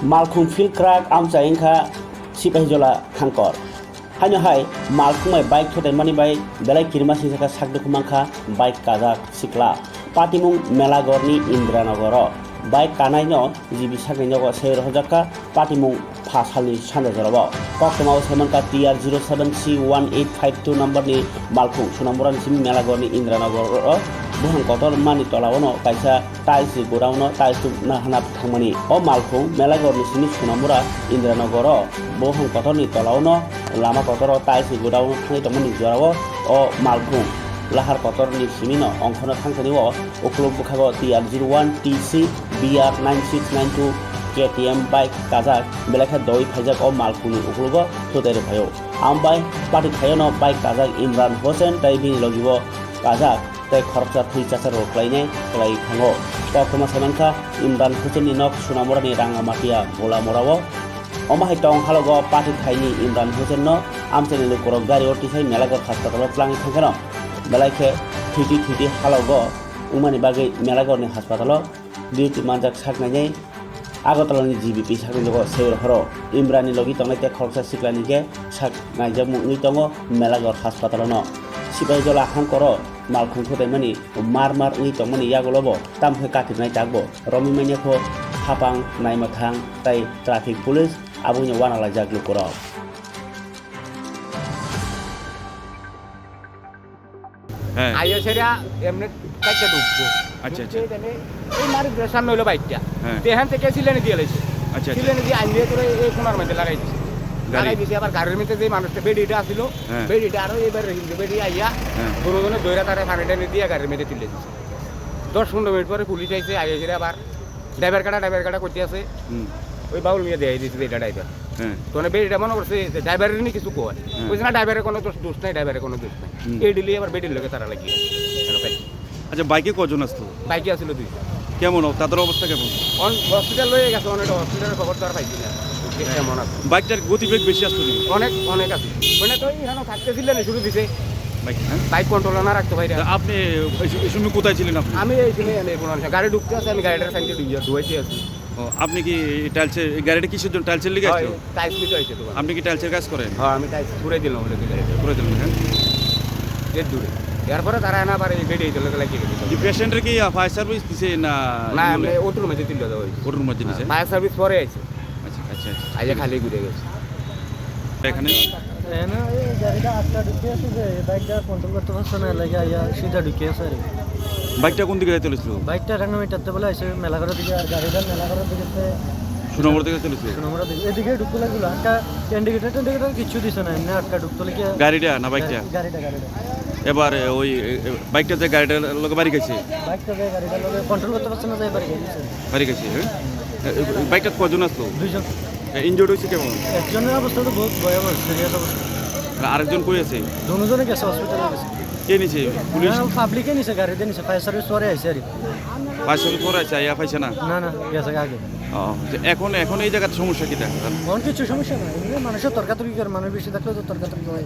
Malkhung fil krak amsa ingkha sipahijola hangkor. Haino hai malkhung mai bike thotai mani bai belai kirma sisaka sakdu kumangkha bike kajak sikla. Patimung Melagorni Indranagoro. Bike kanai no jibi sakni nogo seyro hojaka patimung phasali sanda jorabo. Koktomao semanka TR07C1852 number ni malkhung sunamburan simi Melagorni Indranagoro. Buhang kotor mani tolawano kaisa taisi gorawno taisu nahanap thangmani o malkhung Melagorni simi sunamura Indranagoro buhang kotor ni tolawno lama kotor taisi gorawno thangi tongmani jorawo o malkhung lahar kotor ni simino ongkhono thangtani o ukluk bukhago TR01TC BR9692 KTM bike kajak belakha doi phajak o malkhung ni uklugo thotere bhayo ambai pati khayono bike kajak Imran Hossain taibini logibo kajak tei khoroksa thuichasa roklaine klai thango kokoma semanka Imran Hossain ni nok sunamura ni rangamatia bola morao omahai tong halogo pati khaini Imran Hossain no amchani lukorok gari otisai Melagor hospital plangi thangkano belakhe thiti halogo umani bagai Melagor ni hospital duty manjak saknai Agotala ni GBP sakni jogo seyro horo Imran ni logi tongnai te khoroksa siklani ke sak naijak mungni tongo Melagor hospital no sipahijola hangkoro malkhung thotai mani mar ngi tongmani yagolobo tamphai katirnai takbo romi mainyakho hapang naimathang tai traffic police abungni wanala jaglu korok আইয়া সেটা এমনি কাইটা ঢুকবো আচ্ছা আচ্ছা এই মারি সামনে হলো বাইকটা এখান থেকে সিলেনে দিয়ে লাইছে আচ্ছা সিলেনে দিয়ে আইন দিয়ে করে এই কোনার মধ্যে লাগাই দিছে লাগাই দিছে আবার গাড়ির মধ্যে যে মানুষটা বেডিটা আসিল বেডিটা আরো এবার বেডি আইয়া দুজনে দইরা তারে পানিটা দিয়ে গাড়ির মধ্যে তুলে দিছে 10-15 মিনিট পরে পুলিশ আইছে আইয়া সেটা আবার ড্রাইভার কাটা করতে আছে ওই বাউল মিয়া দিয়ে দিয়েছে এটা ড্রাইভার তো বেডিটা মনে করছে ড্রাইভারের নি কিছু কয় বুঝছে না ড্রাইভারের কোনো দোষ নাই ড্রাইভারের কোনো দোষ নাই এই ডিলি আবার বেডির লোকে তারা লাগিয়ে আচ্ছা বাইকে কজন আসতো বাইকে আসলো দুই কেমন তাদের অবস্থা কেমন হসপিটাল লয়ে গেছে অনেক হসপিটালের খবর তো আর পাইছি না কেমন আছে বাইকটার গতিবেগ বেশি আসতো অনেক আছে মানে তো এখানে থাকতেছিলেন শুরু দিছে বাইক কন্ট্রোল না রাখতে ভাই আপনি এই সময় কোথায় ছিলেন আপনি আমি এইখানে গাড়ি ঢুকতে আছে আমি গাড়িটার সাইডে ধুয়েছি আছি আপনি কি টাইলসের গাড়িটা কিসের জন্য টাইলসের লিগে আসলো টাইলস নিতে আইছে তো আপনি কি টাইলসের কাজ করেন হ্যাঁ আমি টাইলস পুরে দিলাম বলে গাড়িটা করে দিলেন হ্যাঁ এর দূরে এরপরে তারা না পারে বেডে দিল লাগিয়ে দিল এই পেশেন্টের কি ফায়ার সার্ভিস দিছে না না আমি ওটুর মধ্যে দিল দাও ওটুর মধ্যে দিছে ফায়ার সার্ভিস পরে আইছে আচ্ছা আচ্ছা আইয়া খালি ঘুরে গেছে এখানে না এই গাড়িটা আটটা ঢুকে আছে যে বাইকটা কন্ট্রোল করতে পারছে না লাগে আইয়া সিধা ঢুকে আছে আর বাইকটা কোন দিকে চলেছিল বাইকটা রাঙ্গামাটিতে বলে আছে মেলাঘরের দিকে আর গাড়িটা মেলাঘরের দিকে সুনামুড়া দিকে চলেছিল সুনামুড়া দিকে এদিকে ঢুকতে লাগলো আটটা ইন্ডিকেটর কিছু দিছে না এমনি আটটা ঢুকতে লাগে গাড়িটা না বাইকটা গাড়িটা এবার ওই বাইকটাতে গাড়িটা লোক বাড়ি গেছে বাইকটা গাড়িটা লোকে কন্ট্রোল করতে পারছে না যে বাড়ি গেছে বাড়ি গেছে বাইকটা কজন আসলো দুইজন ইনজোর্ড হয়েছে কেমন একজনের অবস্থা তো বহুত ভয়াবহ সিরিয়াস অবস্থা আর আরেকজন কই আছে দুজনে গেছে হসপিটালে গেছে কে নিছে পুলিশ পাবলিকে নিছে গাড়িতে নিছে ফায়ার সার্ভিস পরে আইছে আর পাঁচশো পরে আছে আইয়া পাইছে না না গেছে আগে এখন এই জায়গার সমস্যা কি দেখা অনেক কিছু সমস্যা নাই মানুষের তর্কাতর্কি করে মানুষ বেশি থাকলে তো তর্কাতর্কি হয়